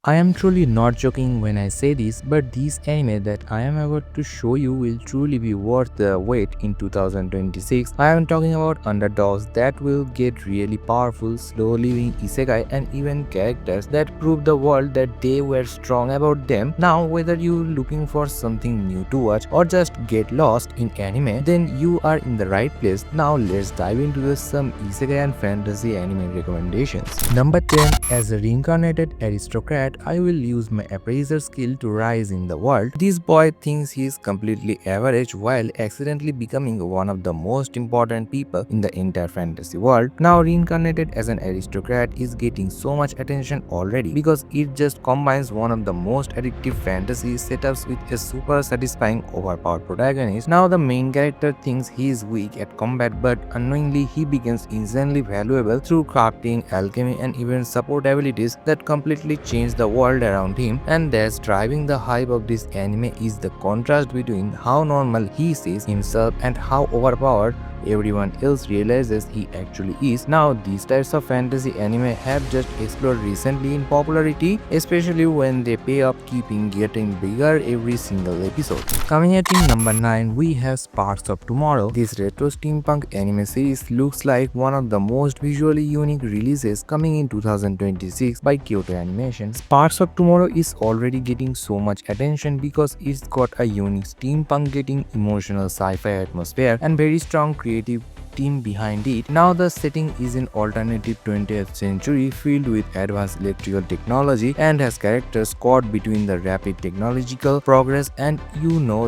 I am truly not joking when I say this, but this anime that I am about to show you will truly be worth the wait in 2026. I am talking about underdogs that will get really powerful, slow-living isekai and even characters that prove the world that they were strong about them. Now, whether you're looking for something new to watch or just get lost in anime, then you are in the right place. Now, let's dive into some isekai and fantasy anime recommendations. Number 10. As a reincarnated aristocrat, I will use my appraiser skill to rise in the world. This boy thinks he is completely average while accidentally becoming one of the most important people in the entire fantasy world. Now reincarnated as an aristocrat is getting so much attention already because it just combines one of the most addictive fantasy setups with a super satisfying overpowered protagonist. Now the main character thinks he is weak at combat, but unknowingly he becomes insanely valuable through crafting, alchemy and even support abilities that completely change the world around him. And that's driving the hype of this anime is the contrast between how normal he sees himself and how overpowered everyone else realizes he actually is. Now these types of fantasy anime have just exploded recently in popularity, especially when they pay up keeping getting bigger every single episode. Coming at in number 9, we have Sparks of Tomorrow. This retro steampunk anime series looks like one of the most visually unique releases coming in 2026 by Kyoto Animation. Sparks of Tomorrow is already getting so much attention because it's got a unique steampunk getting emotional sci-fi atmosphere and very strong creative team behind it. Now the setting is an alternative 20th century filled with advanced electrical technology and has characters caught between the rapid technological progress and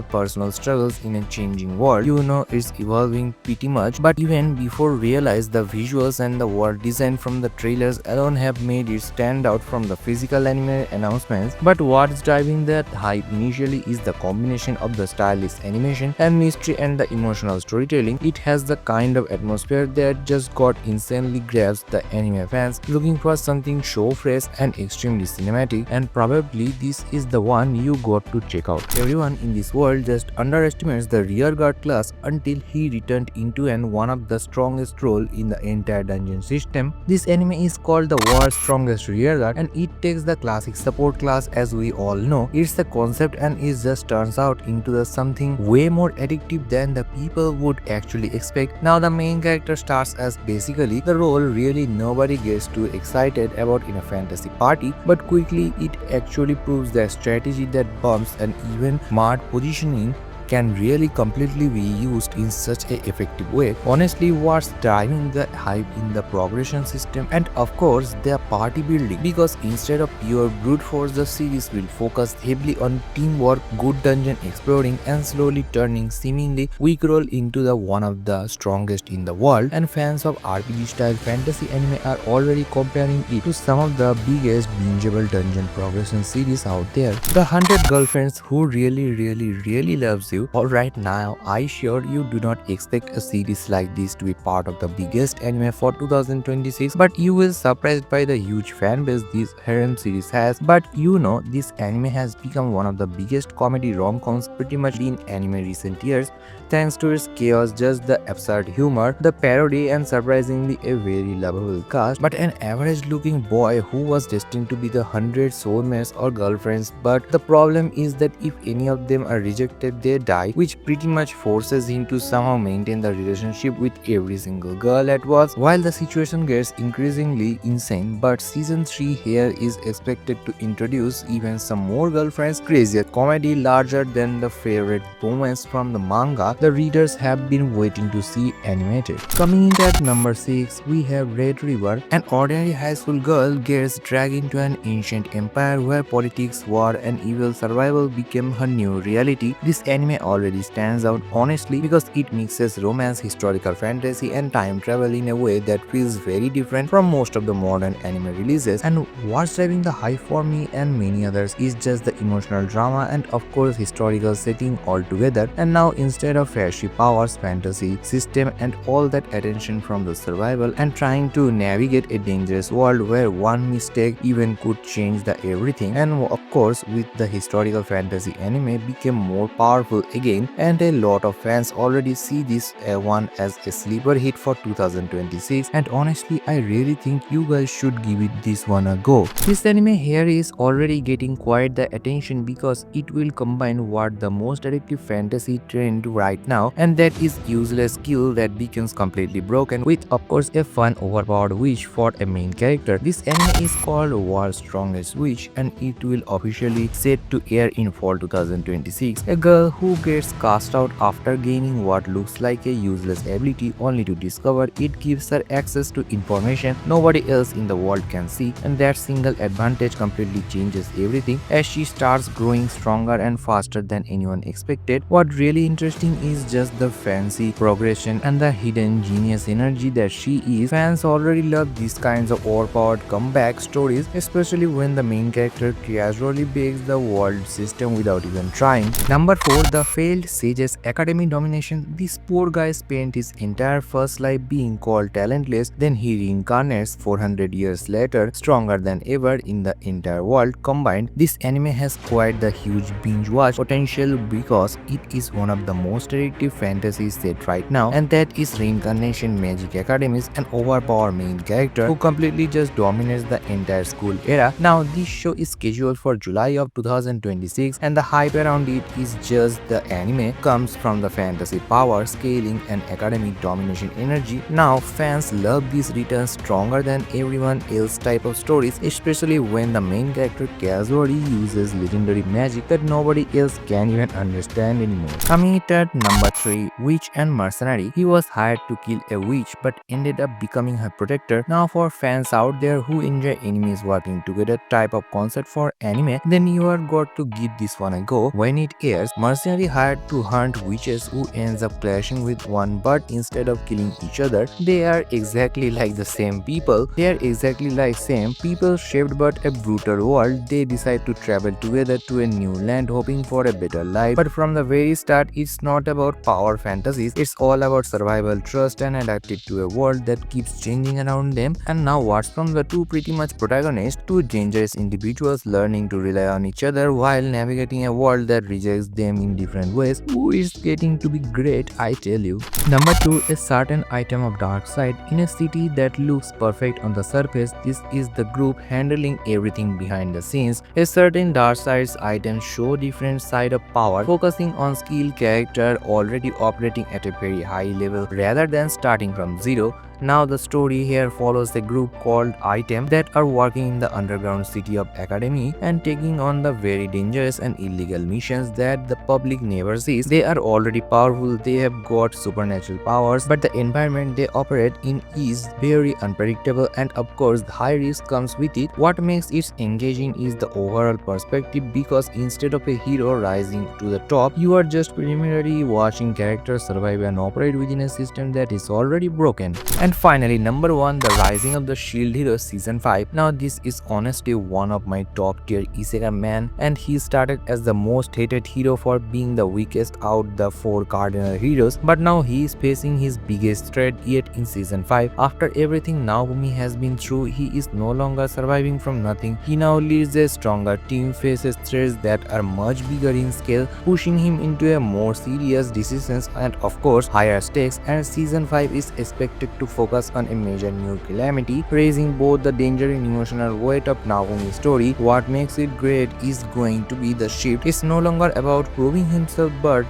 personal struggles in a changing world. It's evolving pretty much, but even before realize the visuals and the world design from the trailers alone have made it stand out from the physical anime announcements. But what's driving that hype initially is the combination of the stylish animation and mystery and the emotional storytelling. It has the kind of atmosphere that just got insanely grabs the anime fans looking for something so fresh and extremely cinematic, and probably this is the one you got to check out. Everyone in this world just underestimates the rearguard class until he returned into one of the strongest role in the entire dungeon system. This anime is called the world's strongest rearguard and it takes the classic support class as we all know. It's the concept and it just turns out into something way more addictive than the people would actually expect. Now the main character starts as basically the role really nobody gets too excited about in a fantasy party, but quickly it actually proves that strategy that bumps and even smart positioning can really completely be used in such an effective way. Honestly, what's driving the hype in the progression system and of course their party building, because instead of pure brute force the series will focus heavily on teamwork, good dungeon exploring and slowly turning seemingly weak role into the one of the strongest in the world, and fans of RPG style fantasy anime are already comparing it to some of the biggest bingeable dungeon progression series out there. The 100 Girlfriends Who really loves you. Alright, now I sure you do not expect a series like this to be part of the biggest anime for 2026, but you will surprised by the huge fan base this harem series has. But this anime has become one of the biggest comedy rom-coms pretty much in anime recent years, thanks to its chaos, just the absurd humor, the parody and surprisingly a very lovable cast. But an average looking boy who was destined to be the 100 soulmates or girlfriends, but the problem is that if any of them are rejected they die, which pretty much forces him to somehow maintain the relationship with every single girl at once, while the situation gets increasingly insane. But season 3 here is expected to introduce even some more girlfriends, crazier comedy, larger than the favorite moments from the manga the readers have been waiting to see animated. Coming in at number 6, we have Red River. An ordinary high school girl gets dragged into an ancient empire where politics, war and evil survival became her new reality. This anime already stands out honestly because it mixes romance, historical fantasy and time travel in a way that feels very different from most of the modern anime releases. And what's driving the hype for me and many others is just the emotional drama and of course historical setting altogether. And now instead of flashy powers, fantasy system and all that attention from the survival and trying to navigate a dangerous world where one mistake even could change the everything. And of course with the historical fantasy anime became more powerful again, and a lot of fans already see this one as a sleeper hit for 2026, and honestly I really think you guys should give it this one a go. This anime here is already getting quite the attention because it will combine what the most addictive fantasy trend right now, and that is useless skill that becomes completely broken with of course a fun overpowered witch for a main character. This anime is called World's Strongest Witch and it will officially set to air in fall 2026. A girl who gets cast out after gaining what looks like a useless ability only to discover it gives her access to information nobody else in the world can see, and that single advantage completely changes everything as she starts growing stronger and faster than anyone expected. What really interesting is just the fancy progression and the hidden genius energy that she is. Fans already love these kinds of overpowered comeback stories, especially when the main character casually breaks the world system without even trying. Number 4. The failed sage's academy domination. This poor guy spent his entire first life being called talentless, then he reincarnates 400 years later, stronger than ever in the entire world combined. This anime has quite the huge binge watch potential because it is one of the most addictive fantasies set right now, and that is Reincarnation Magic Academy's an overpowered main character who completely just dominates the entire school era. Now this show is scheduled for July of 2026 and the hype around it is just the anime comes from the fantasy power, scaling and academic domination energy. Now fans love these returns stronger than everyone else type of stories, especially when the main character casually uses legendary magic that nobody else can even understand anymore. Coming it at number 3, Witch and Mercenary. He was hired to kill a witch but ended up becoming her protector. Now for fans out there who enjoy enemies working together type of concept for anime, then you are got to give this one a go. When it airs, Mercenary hired to hunt witches who ends up clashing with one, but instead of killing each other, they are exactly like the same people. They are exactly like same people shaped but a brutal world. They decide to travel together to a new land hoping for a better life. But from the very start, it's not about power fantasies. It's all about survival, trust and adapted to a world that keeps changing around them. And now what's from the two pretty much protagonists, two dangerous individuals learning to rely on each other while navigating a world that rejects them in different ways. Ooh, it's getting to be great, I tell you. Number 2, a certain item of dark side. In a city that looks perfect on the surface, this is the group handling everything behind the scenes. A certain dark side's items show different side of power, focusing on skill character already operating at a very high level rather than starting from zero. Now the story here follows a group called Item that are working in the underground city of Academy and taking on the very dangerous and illegal missions that the public never sees. They are already powerful, they have got supernatural powers, but the environment they operate in is very unpredictable and of course the high risk comes with it. What makes it engaging is the overall perspective because instead of a hero rising to the top, you are just preliminary watching characters survive and operate within a system that is already broken. And finally, number 1, The Rising of the Shield Hero Season 5. Now this is honestly one of my top tier Isekai man, and he started as the most hated hero for being the weakest out the 4 cardinal heroes, but now he is facing his biggest threat yet in Season 5. After everything Naofumi has been through, he is no longer surviving from nothing. He now leads a stronger team, faces threats that are much bigger in scale, pushing him into a more serious decisions and of course higher stakes, and Season 5 is expected to focus on a major new calamity, raising both the danger and emotional weight of Naomi's story. What makes it great is going to be the shift. It's no longer about proving himself but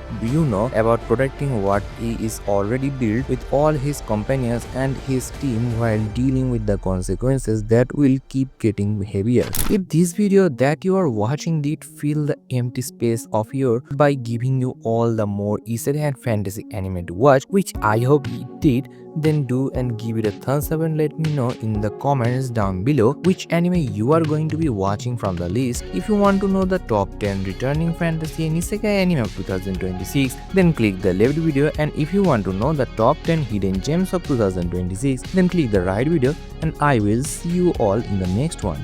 about protecting what he is already built with all his companions and his team while dealing with the consequences that will keep getting heavier. If this video that you are watching did fill the empty space of your by giving you all the more Isekai and fantasy anime to watch, which I hope it did, then do and give it a thumbs up and let me know in the comments down below which anime you are going to be watching from the list. If you want to know the top 10 returning fantasy and Isekai anime of 2026, then click the left video, and if you want to know the top 10 hidden gems of 2026, then click the right video, and I will see you all in the next one.